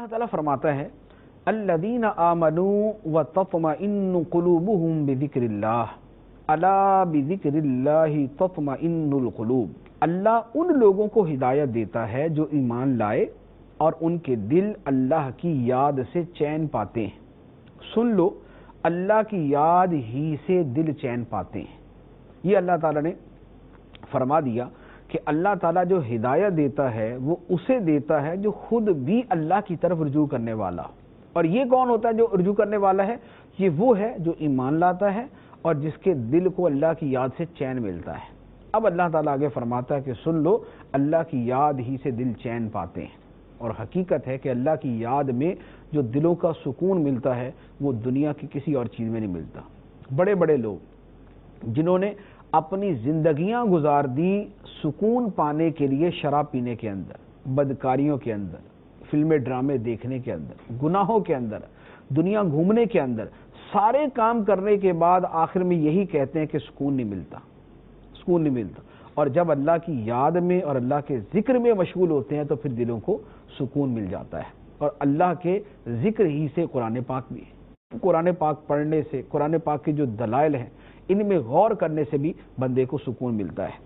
اللہ تعالیٰ فرماتا ہے الذین آمنوا وتطمئن قلوبهم بذکر اللہ الا بذکر اللہ تطمئن القلوب۔ اللہ ان لوگوں کو ہدایت دیتا ہے جو ایمان لائے اور ان کے دل اللہ کی یاد سے چین پاتے ہیں۔ سن لو، اللہ کی یاد ہی سے دل چین پاتے ہیں۔ یہ اللہ تعالیٰ نے فرما دیا کہ اللہ تعالیٰ جو ہدایت دیتا ہے وہ اسے دیتا ہے جو خود بھی اللہ کی طرف رجوع کرنے والا۔ اور یہ کون ہوتا ہے جو رجوع کرنے والا ہے؟ یہ وہ ہے جو ایمان لاتا ہے اور جس کے دل کو اللہ کی یاد سے چین ملتا ہے۔ اب اللہ تعالیٰ آگے فرماتا ہے کہ سن لو، اللہ کی یاد ہی سے دل چین پاتے ہیں۔ اور حقیقت ہے کہ اللہ کی یاد میں جو دلوں کا سکون ملتا ہے وہ دنیا کی کسی اور چیز میں نہیں ملتا۔ بڑے بڑے لوگ جنہوں نے اپنی زندگیاں گزار دی سکون پانے کے لیے شراب پینے کے اندر، بدکاریوں کے اندر، فلمیں ڈرامے دیکھنے کے اندر، گناہوں کے اندر، دنیا گھومنے کے اندر، سارے کام کرنے کے بعد آخر میں یہی کہتے ہیں کہ سکون نہیں ملتا، سکون نہیں ملتا۔ اور جب اللہ کی یاد میں اور اللہ کے ذکر میں مشغول ہوتے ہیں تو پھر دلوں کو سکون مل جاتا ہے۔ اور اللہ کے ذکر ہی سے قرآن پاک بھی ہے۔ قرآن پاک پڑھنے سے، قرآن پاک کے جو دلائل ہیں ان میں غور کرنے سے بھی بندے کو سکون ملتا ہے۔